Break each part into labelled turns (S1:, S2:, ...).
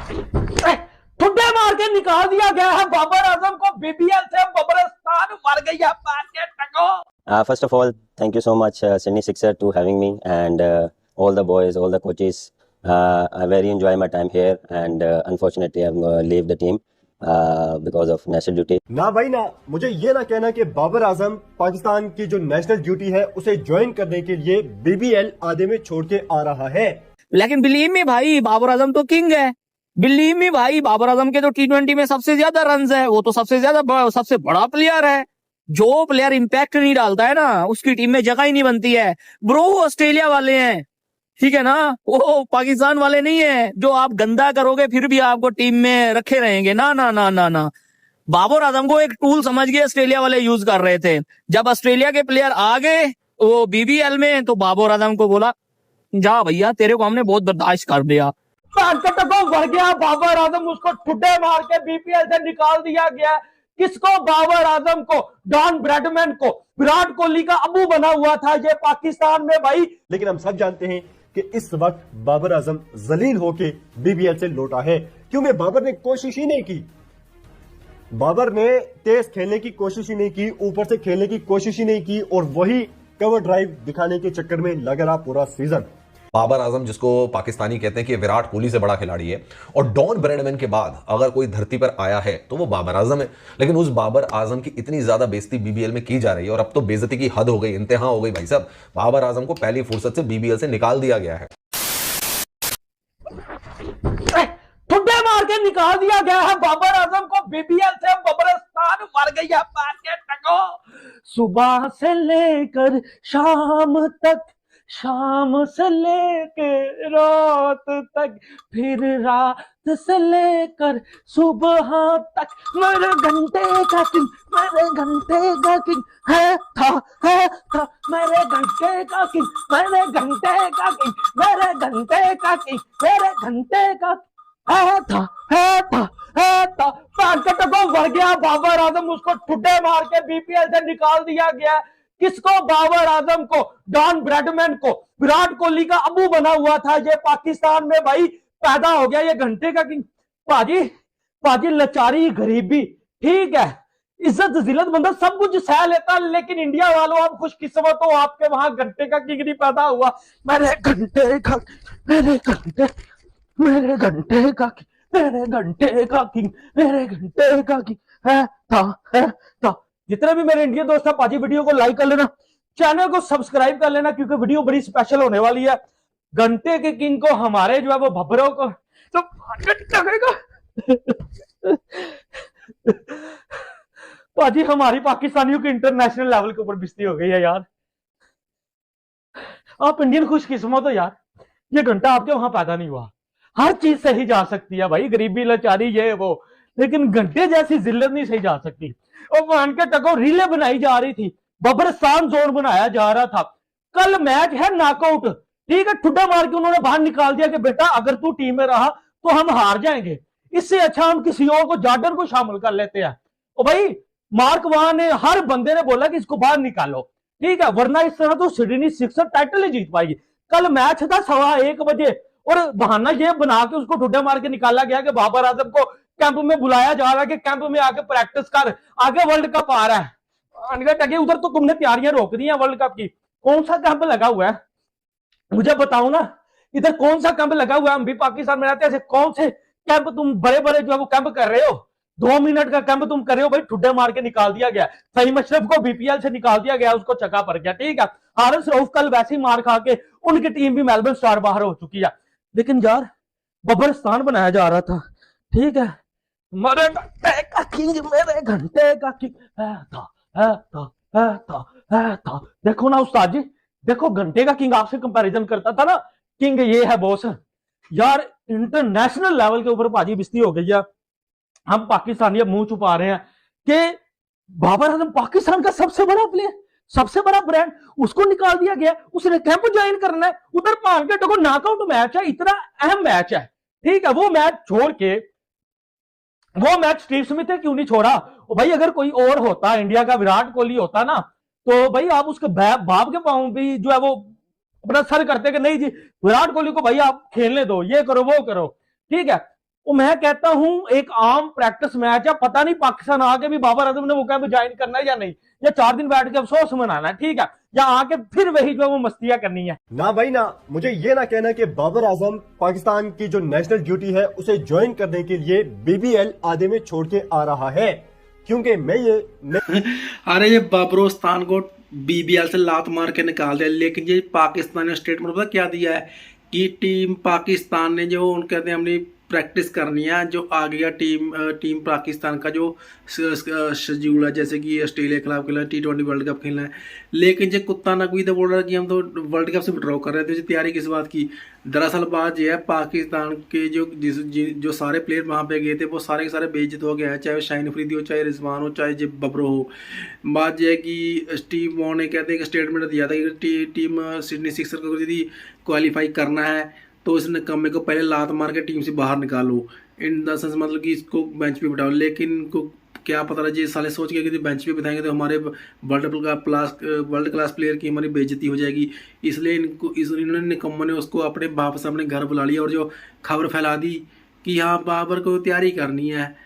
S1: ठुड्डे मार के निकाल दिया गया है बाबर आजम को बीबीएल से। बबरस्तान मर गई है market टको।
S2: First of all, thank you so much, Sydney Sixer, to having me, and all the boys, all the coaches. I very enjoy my time here, and unfortunately, I'm going to leave the team because of national duty.
S3: ना भाई ना, मुझे ये ना कहना कि बाबर आजम पाकिस्तान की जो नेशनल ड्यूटी है उसे ज्वाइन करने के लिए बीबीएल आधे में छोड़ के आ रहा है।
S4: लेकिन बिलीव में भाई बाबर आजम तो किंग है। बिलीव में भाई बाबर आजम के जो T20 में सबसे ज्यादा रन है, वो तो सबसे बड़ा प्लेयर है। जो प्लेयर इम्पैक्ट नहीं डालता है ना, उसकी टीम में जगह ही नहीं बनती है। ब्रो ऑस्ट्रेलिया वाले हैं, ठीक है ना, वो पाकिस्तान वाले नहीं है जो आप गंदा करोगे फिर भी आपको टीम में रखे रहेंगे। ना ना ना ना ना, बाबर आजम को एक टूल समझ के ऑस्ट्रेलिया वाले यूज कर रहे थे। जब ऑस्ट्रेलिया के प्लेयर आ गए वो बीबीएल में, तो बाबर आजम को बोला जा भैया, तेरे को हमने बहुत बर्दाश्त कर दिया।
S1: भर गया बाबर आजम, उसको ठुड्डे मार के बीपीएल से निकाल दिया गया। किसको? बाबर आजम को, डॉन ब्रैडमैन को। विराट कोहली का अबू बना हुआ था ये पाकिस्तान में भाई।
S3: लेकिन हम सब जानते हैं कि इस वक्त बाबर आजम जलील होके बीबीएल से लौटा है, क्योंकि बाबर ने कोशिश ही नहीं की। बाबर ने तेज खेलने की कोशिश ही नहीं की, ऊपर से खेलने की कोशिश ही नहीं की, और वही कवर ड्राइव दिखाने के चक्कर में लगा रहा पूरा सीजन।
S5: बाबर आजम, जिसको पाकिस्तानी कहते हैं कि विराट कोहली से बड़ा खिलाड़ी है, और डॉन ब्रैडमैन के बाद अगर कोई धरती पर आया है तो वो बाबर आजम है। लेकिन उस बाबर आजम की इतनी ज्यादा बेइज्जती बीबीएल में की जा रही है, और अब तो बेइज्जती की हद हो गई, इंतहा हो गई भाई साहब। बाबर आजम को पहली फुर्सत से बीबीएल से निकाल दिया गया है।
S1: ठुड्डे मार के निकाल दिया गया है बाबर आजम को बीबीएल से। बबरस्तान मर गई है मार्केट टको। सुबह से लेकर शाम तक, शाम से लेके रात तक, फिर रात से लेकर सुबह तक, मेरे घंटे का किंग, मेरे घंटे का किंग है था मेरे घंटे का किंग, मेरे घंटे का किंग, मेरे घंटे का किंग, मेरे घंटे का पैकेट को भर गया बाबर आजम, उसको ठुड्डे मार के बीपीएल से निकाल दिया गया। किसको? बाबर आजम को, डॉन ब्रैडमैन को। विराट कोहली का अबू बना हुआ था ये पाकिस्तान में भाई, पैदा हो गया ये घंटे का किंग। पाजी लाचारी, गरीबी, ठीक है, इज्जत जिल्लत बंदा सब कुछ सह लेता, लेकिन इंडिया वालों आप खुशकिस्मत हो, आपके वहां घंटे का किंग नहीं पैदा हुआ। मेरे घंटे का, मेरे घंटे, मेरे घंटे का किंग, मेरे घंटे का किंग, मेरे घंटे का किंग है था। जितने भी मेरे इंडियन दोस्त हैं, पाजी वीडियो को लाइक कर लेना, चैनल को सब्सक्राइब कर लेना, क्योंकि वीडियो बड़ी स्पेशल होने वाली है। घंटे के किंग को हमारे जो है वो भब्बरों को तो पाजी हमारी पाकिस्तानियों की इंटरनेशनल लेवल के ऊपर बिस्ती हो गई है यार। आप इंडियन खुशकिस्मत हो यार, ये घंटा आपके वहां पैदा नहीं हुआ। हर चीज सही जा सकती है भाई, गरीबी लाचारी ये वो, लेकिन घंटे जैसी जिल्लत नहीं सही जा सकती। और मान के टको रीले बनाई जा रही थी, बबरस्तान जोन बनाया जा रहा था। कल मैच है नॉकआउट, ठीक है, ठुड्डा मार के उन्होंने बाहर निकाल दिया कि बेटा अगर तू टीम में रहा तो हम हार जाएंगे, इससे अच्छा हम किसी और को, जॉर्डन को शामिल कर लेते हैं। और भाई मार्क वहां ने, हर बंदे ने बोला कि इसको बाहर निकालो, ठीक है, वरना इस तरह तो सिडनी सिक्सर टाइटल ही जीत पाएगी। कल मैच था 1:15 बजे, और बहाना ये बना के उसको ठुड्डा मार के निकाला गया कि बाबर आजम को कैंप में बुलाया जा रहा है कि कैंप में आके प्रैक्टिस कर, आगे वर्ल्ड कप आ रहा है। उधर तो तुमने तैयारियां रोक दी हैं वर्ल्ड कप की। कौन सा कैंप लगा हुआ है मुझे बताओ ना, इधर कौन सा कैंप लगा हुआ है? हम भी पाकिस्तान में रहते हैं, ऐसे कौन से कैंप तुम बड़े बड़े जो है वो कैंप कर रहे हो? 2 मिनट का कैंप तुम कर रहे हो भाई, ठुड्डे मार के निकाल दिया गया। फहीम अशरफ को बीपीएल से निकाल दिया गया, उसको चक्का पड़ गया, ठीक है। हारिस रऊफ कल वैसे ही मार खा के उनकी टीम भी मेलबर्न स्टार बाहर हो चुकी है। लेकिन यार बबरस्तान बनाया जा रहा था, ठीक है, मेरे घंटे का किंग, मेरे घंटे का किंग था। देखो ना उस्ताद जी, देखो घंटे का किंग आपसे कंपैरिजन करता था ना, किंग ये है बॉस यार। इंटरनेशनल लेवल के ऊपर पाजी बिस्ती हो गई है। हम पाकिस्तानी अब मुंह छुपा रहे हैं कि बाबर आजम पाकिस्तान का सबसे बड़ा प्लेयर, सबसे बड़ा ब्रांड, उसको निकाल दिया गया, उसने कैंप ज्वाइन करना है। उधर मान के टको नॉकआउट मैच है, इतना अहम मैच है, ठीक है, वो मैच छोड़ के, वो मैच स्टीव स्मिथ ने क्यों नहीं छोड़ा? भाई अगर कोई और होता, इंडिया का विराट कोहली होता ना, तो भाई आप उसके बाप के पांव भी जो है वो अपना सर करते कि नहीं जी विराट कोहली को भाई आप खेलने दो, ये करो वो करो, ठीक है। वो मैं कहता हूं एक आम प्रैक्टिस मैच है, पता नहीं पाकिस्तान आके भी बाबर आजम ने वो क्या ज्वाइन करना है या नहीं, या 4 दिन बैठ के अफसोस मनाना है, ठीक है, या आके फिर वही जो वो मस्तियां करनी है।
S3: ना भाई ना, मुझे ये ना कहना कि बाबर आजम पाकिस्तान की जो नेशनल ड्यूटी है उसे ज्वाइन करने के लिए बीबीएल आधे में छोड़ के आ रहा है, क्योंकि मैं ये
S6: अरे ये बाबरोस्तान को बीबीएल से लात मार के निकाल दिया, लेकिन ये पाकिस्तान ने स्टेटमेंट पता क्या दिया है कि टीम पाकिस्तान ने जो उन कहते हैं अपनी प्रैक्टिस करनी है, जो आ गया टीम पाकिस्तान का जो शेड्यूल है, जैसे कि ऑस्ट्रेलिया के खिलाफ खेलना है, T20 वर्ल्ड कप खेलना है, लेकिन जो कुत्ता नकवी तो बोल रहा है कि हम तो वर्ल्ड कप से विड्रॉ कर रहे थे, तैयारी किस बात की। दरअसल बात यह है, पाकिस्तान के जो सारे प्लेयर वहाँ पे गए थे वो सारे के सारे बेइज्जत हो गए हैं, चाहे शाहीन अफरीदी हो, चाहे रिजवान हो, चाहे जे बबरो हो। बात यह है कि स्टीव वॉ ने कहते हैं कि स्टेटमेंट दिया था कि टीम सिडनी सिक्सर को यदि क्वालिफाई करना है तो इस नकम्मे को पहले लात मार के टीम से बाहर निकालो, इन द सेंस मतलब कि इसको बेंच पे बिठाओ। लेकिन इनको क्या पता रहा, ये साले सोच के कि बेंच पे बिठाएंगे तो हमारे वर्ल्ड क्लास प्लेयर की हमारी बेइज्जती हो जाएगी, इसलिए इन्होंने निकम्मे ने उसको अपने वापस अपने घर बुला लिया और जो खबर फैला दी कि हाँ बाबर को तैयारी करनी है।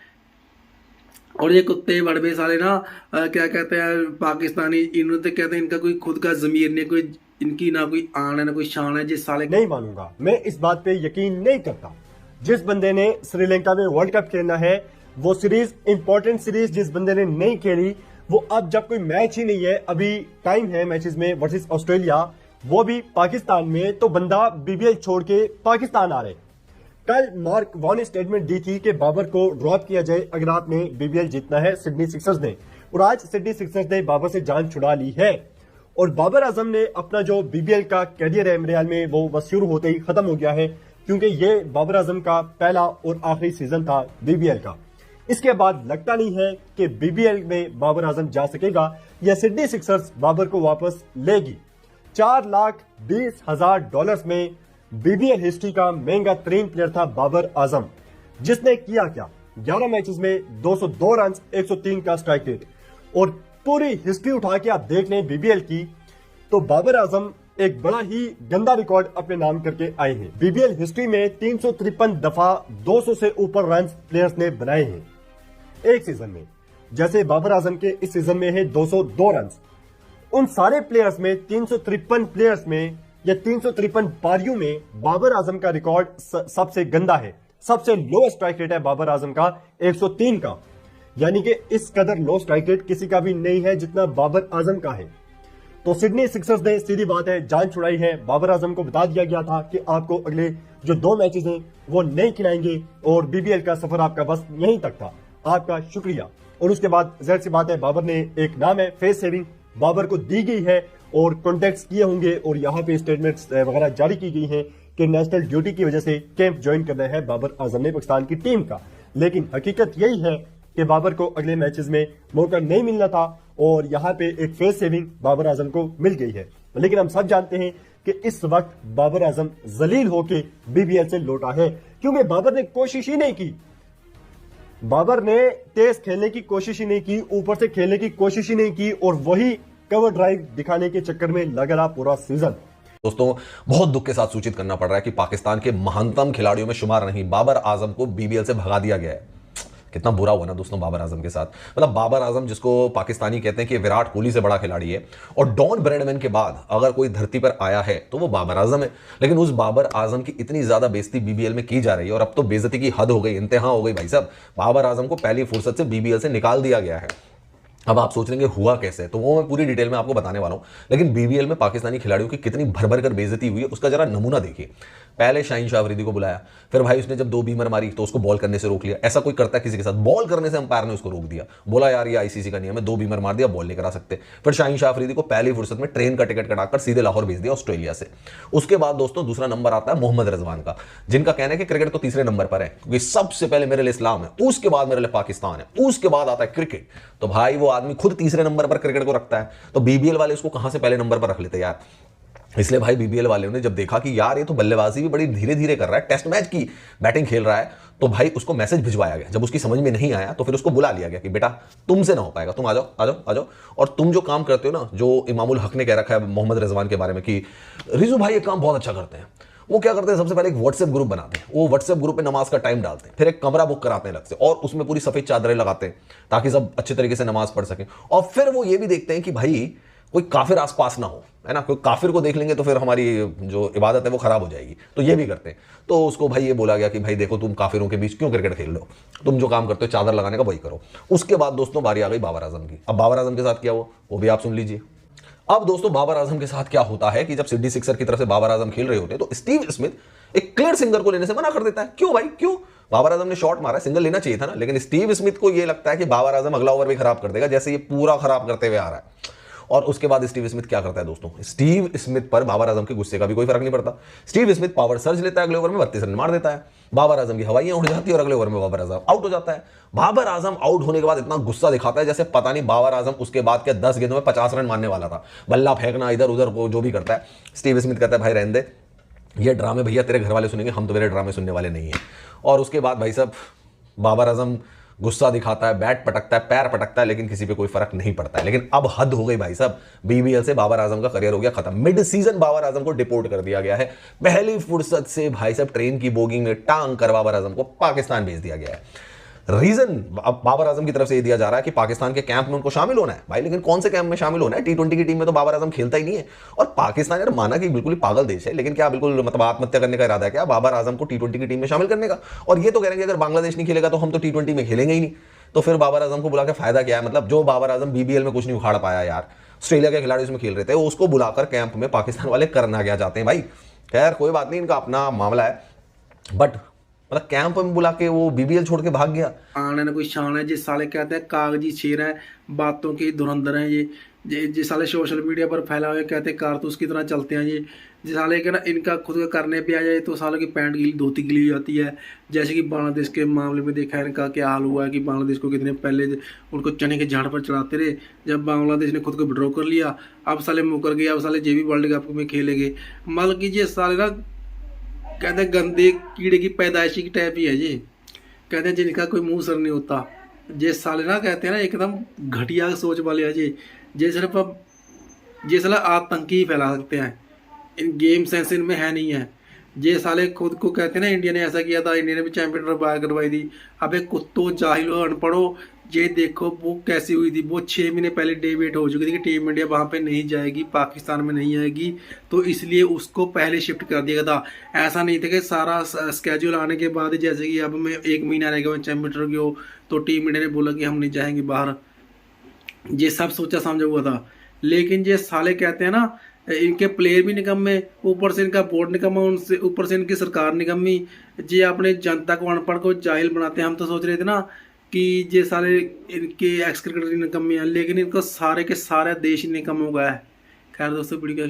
S6: और ये कुत्ते बड़बे साले ना क्या कहते हैं पाकिस्तानी, इन्होंने तो कहते हैं इनका कोई खुद का जमीर नहीं, कोई इनकी ना कोई आन है ना कोई शान है, जिस साले
S3: नहीं मानूंगा, मैं इस बात पे यकीन नहीं करता। जिस बंदे ने श्रीलंका में वर्ल्ड कप खेलना है, वो सीरीज इंपॉर्टेंट सीरीज जिस बंदे ने नहीं खेली, वो अब जब कोई मैच ही नहीं है, अभी टाइम है मैचेस में वर्सेस ऑस्ट्रेलिया, वो भी पाकिस्तान में, तो बंदा बीबीएल छोड़ के पाकिस्तान आ रहे। कल मार्क वॉ ने स्टेटमेंट दी थी कि बाबर को ड्रॉप किया जाए अगर आपने बीबीएल जीतना है सिडनी सिक्सर्स ने, और आज सिडनी सिक्सर्स ने बाबर से जान छुड़ा ली है। और बाबर आजम ने अपना जो बीबीएल का कैरियर है मेरे ख्याल में वो बस शुरू होते ही खत्म हो गया है, क्योंकि ये बाबर आजम का पहला और आखिरी सीजन था बीबीएल का। इसके बाद लगता नहीं है कि बीबीएल में बाबर आजम जा सकेगा या सिडनी सिक्सर्स बाबर को वापस लेगी। $4,20,000 में बीबीएल हिस्ट्री का महंगा तरीन प्लेयर था बाबर आजम, जिसने किया क्या, 11 मैचेस में 202 रन, 103 का स्ट्राइक रेट। और पूरी हिस्ट्री उठा के आप देख लें बीबीएल की, तो बाबर आजम एक बड़ा ही गंदा रिकॉर्ड अपने नाम करके आए हैं। बीबीएल हिस्ट्री में 353 दफा 200 से ऊपर रन प्लेयर्स ने बनाए हैं एक सीजन में, जैसे बाबर आजम के इस सीजन में है 202 रन। उन सारे प्लेयर्स में 353 प्लेयर्स में या 353 पारियों में बाबर आजम का रिकॉर्ड सबसे गंदा है। सबसे लो स्ट्राइक रेट है बाबर आजम का 103 का, यानी कि इस कदर लो स्ट्राइक रेट किसी का भी नहीं है जितना बाबर आजम का है। तो सिडनी सिक्सर्स ने सीधी बात है जान छुड़ाई है। बाबर आजम को बता दिया गया था कि आपको अगले जो 2 मैचेस हैं वो नहीं खिलाएंगे, और बीबीएल का सफर आपका बस यहीं तक था, आपका शुक्रिया। और उसके बाद जाहिर सी बात है बाबर ने एक नाम है फेस सेविंग बाबर को दी गई है और कॉन्टेक्ट किए होंगे, और यहाँ पे स्टेटमेंट्स वगैरह जारी की गई हैं कि नेशनल ड्यूटी की वजह से कैंप ज्वाइन करना है बाबर आजम ने पाकिस्तान की टीम का। लेकिन हकीकत यही है कि बाबर को अगले मैचेस में मौका नहीं मिलना था, और यहाँ पे एक फेस सेविंग बाबर आजम को मिल गई है। लेकिन हम सब जानते हैं कि इस वक्त बाबर आजम जलील होके बीबीएल से लौटा है, क्योंकि बाबर ने कोशिश ही नहीं की। बाबर ने तेज खेलने की कोशिश ही नहीं की, ऊपर से खेलने की कोशिश ही नहीं की, और वही कवर ड्राइव दिखाने के चक्कर में लगा रहा पूरा सीजन।
S5: दोस्तों बहुत दुख के साथ सूचित करना पड़ रहा है कि पाकिस्तान के महानतम खिलाड़ियों में शुमार नहीं बाबर आजम को बीबीएल से भगा दिया गया है। कितना बुरा हुआ ना दोस्तों बाबर आजम के साथ। मतलब बाबर आजम जिसको पाकिस्तानी कहते हैं कि विराट कोहली से बड़ा खिलाड़ी है, और डॉन ब्रैडमैन के बाद अगर कोई धरती पर आया है तो वो बाबर आजम है। लेकिन उस बाबर आजम की इतनी ज्यादा बेइज्जती बीबीएल में की जा रही है, और अब तो बेइज्जती की हद हो गई, इंतहा हो गई भाई साहब। बाबर आजम को पहली फुर्सत से बीबीएल से निकाल दिया गया है। अब आप सोच रहे हैं हुआ कैसे, तो वो मैं पूरी डिटेल में आपको बताने वाला हूं। लेकिन बीबीएल में पाकिस्तानी खिलाड़ियों की कितनी भर कर बेइज्जती हुई है उसका जरा नमूना देखिए। पहले शाहीन शाह अफरीदी को बुलाया, फिर भाई उसने जब 2 बीमर मारी तो उसको बॉल करने से रोक लिया। ऐसा कोई करता है किसी के साथ? बॉल करने से अंपायर ने उसको रोक दिया, बोला यार ये आईसीसी का नियम है, 2 बीमर मार दिया, बॉल नहीं करा सकते। फिर शाहीन शाह अफरीदी को पहली फुर्सत में ट्रेन का टिकट कटाकर सीधे लाहौर भेज दिया ऑस्ट्रेलिया से। उसके बाद दोस्तों दूसरा नंबर आता है मोहम्मद रिजवान का, जिनका कहना है कि क्रिकेट तो तीसरे नंबर पर है, क्योंकि सबसे पहले मेरे लिए इस्लाम है, उसके बाद मेरे लिए पाकिस्तान है, उसके बाद आता है क्रिकेट। तो भाई वो आदमी खुद तीसरे नंबर पर क्रिकेट को रखता है, तो बीबीएल वाले उसको कहां से पहले नंबर पर रख लेते यार। इसलिए भाई बीबीएल वालों ने जब देखा कि यार ये तो बल्लेबाजी भी बड़ी धीरे धीरे कर रहा है, टेस्ट मैच की बैटिंग खेल रहा है, तो भाई उसको मैसेज भिजवाया गया। जब उसकी समझ में नहीं आया तो फिर उसको बुला लिया गया कि बेटा तुमसे ना हो पाएगा, तुम आ जाओ आ जाओ आ जाओ। और तुम जो काम करते हो ना, जो इमामुल हक ने कह रखा है मोहम्मद रिजवान के बारे में कि रिजू भाई ये काम बहुत अच्छा करते हैं, वो क्या करते हैं, सबसे पहले एक व्हाट्सएप ग्रुप बनाते हैं, वो व्हाट्सएप ग्रुप पे नमाज का टाइम डालते हैं, फिर एक कमरा बुक कराते हैं अलग से और उसमें पूरी सफेद चादरें लगाते हैं ताकि सब अच्छे तरीके से नमाज पढ़ सकें। और फिर वो ये भी देखते हैं कि भाई कोई काफिर आसपास ना हो, है ना, कोई काफिर को देख लेंगे तो फिर हमारी जो इबादत है वो खराब हो जाएगी, तो ये भी करते हैं। तो उसको भाई ये बोला गया कि भाई देखो तुम काफिरों के बीच क्यों क्रिकेट खेल लो, तुम जो काम करते हो चादर लगाने का वही करो। उसके बाद दोस्तों बारी आ गई बाबर आजम की। अब बाबर आजम के साथ क्या हुआ वो भी आप सुन लीजिए। अब दोस्तों बाबर आजम के साथ क्या होता है कि जब सिडनी सिक्सर की तरफ से बाबर आजम खेल रहे होते हैं तो स्टीव स्मिथ एक क्लियर सिंगर को लेने से मना कर देता है। क्यों भाई क्यों? बाबर आजम ने शॉट मारा, सिंगल लेना चाहिए था ना, लेकिन स्टीव स्मिथ को यह लगता है कि बाबर आजम अगला ओवर भी खराब कर देगा, जैसे ये पूरा खराब करते हुए आ रहा है। और उसके बाद स्टीव स्मिथ क्या करता है दोस्तों, स्टीव स्मिथ पर बाबर आजम के गुस्से का भी कोई फर्क नहीं पड़ता। स्टीव स्मिथ पावर सर्ज लेता है, अगले ओवर में 32 रन मार देता है, बाबर आजम की हवाइयां उड़ जाती है और अगले ओवर में बाबर आजम आउट हो जाता है। बाबर आजम आउट होने के बाद इतना गुस्सा दिखाता है जैसे पता नहीं बाबर आजम उसके बाद के 10 गेंदों में 50 रन मारने वाला था, बल्ला फेंकना इधर उधर को जो भी करता है। स्टीव स्मिथ कहता है भाई रहने दे, ये ड्रामे भैया तेरे घर वाले सुनेंगे, हम तो मेरे ड्रामे सुनने वाले नहीं है। और उसके बाद भाई साहब बाबर आजम गुस्सा दिखाता है, बैट पटकता है, पैर पटकता है, लेकिन किसी पे कोई फर्क नहीं पड़ता है। लेकिन अब हद हो गई भाई साहब, बीबीएल से बाबर आजम का करियर हो गया खत्म। मिड सीजन बाबर आजम को डिपोर्ट कर दिया गया है, पहली फुर्सत से भाई साहब ट्रेन की बोगी में टांग कर बाबर आजम को पाकिस्तान भेज दिया गया है। रीजन अब बाबर आजम की तरफ से ये दिया जा रहा है कि पाकिस्तान के कैंप में उनको शामिल होना है। भाई लेकिन कौन से कैंप में शामिल होना है, टी20 की टीम में तो बाबर आजम खेलता ही नहीं है। और पाकिस्तान यार माना कि बिल्कुल ही पागल देश है, लेकिन क्या बिल्कुल मतलब आत्महत्या करने का इरादा है क्या बाबर आजम को टी20 की टीम में शामिल करने का? और ये तो कह रहे हैं कि अगर बांग्लादेश नहीं खेलेगा तो हम तो टी20 में खेलेंगे ही नहीं। तो फिर बाबर आजम को बुला के फायदा क्या है? मतलब जो बाबर आजम बीबीएल में कुछ नहीं उखाड़ पाया यार, ऑस्ट्रेलिया के खिलाड़ी उसमें खेल रहे थे, उसको बुलाकर कैंप में पाकिस्तान वाले करना क्या चाहते हैं भाई? खैर कोई बात नहीं, इनका अपना मामला है, बट मतलब कैंप में बुला के वो बीबीएल छोड़ के भाग गया।
S6: आने ना कोई शान है, जिस साले कहते हैं कागजी शेर है, बातों के धुरंधर हैं ये जिस साले सोशल मीडिया पर फैला हुए कहते हैं कारतूस की तरह चलते हैं ये, जिस साले के ना इनका खुद का करने पे आ जाए तो सालों की पैंट गीली धोती गीली हो जाती है। जैसे कि बांग्लादेश के मामले में देखा है इनका क्या हाल हुआ है कि बांग्लादेश को कितने पहले उनको चने के झाड़ पर चढ़ाते रहे, जब बांग्लादेश ने खुद को विड्रॉ कर लिया अब साले मुकर गया, अब साले जे भी वर्ल्ड कप में खेलेंगे। मतलब कि ये साले ना कहते हैं गंदे कीड़े की पैदाइशी की टाइप ही है ये, कहते हैं जिनका कोई मुंह सर नहीं होता। ये साले ना कहते हैं ना एकदम घटिया सोच वाले है ये सिर्फ अब ये साला आतंकी ही फैला सकते हैं, इन गेम सेंस इनमें है नहीं है। ये साले खुद को कहते हैं ना इंडिया ने ऐसा किया था, इंडिया ने भी चैंपियन बाहर करवाई थी। अबे कुत्तों जाहिलो अनपढ़ो, ये देखो वो कैसी हुई थी, वो 6 महीने पहले डेबिट हो चुकी थी कि टीम इंडिया वहाँ पे नहीं जाएगी, पाकिस्तान में नहीं आएगी, तो इसलिए उसको पहले शिफ्ट कर दिया था। ऐसा नहीं था कि सारा स्केड्यूल आने के बाद जैसे कि अब मैं 1 महीना रहेगा मैं चैंपियन की हो तो टीम इंडिया ने बोला कि हम नहीं जाएंगे बाहर, ये सब सोचा समझा हुआ था। लेकिन ये साले कहते हैं ना इनके प्लेयर भी निकम्मे, ऊपर से इनका बोर्ड निकम्मा, उनसे ऊपर से इनकी सरकार निकम्मी, ये अपने जनता को अनपढ़ को जाहिल बनाते हैं। हम तो सोच रहे थे ना कि ये सारे इनके एक्स क्रिकेटर निकम्मे हैं, लेकिन इनको सारे के सारे देश ही निकम्म हो गया है। खैर दोस्तों वीडियो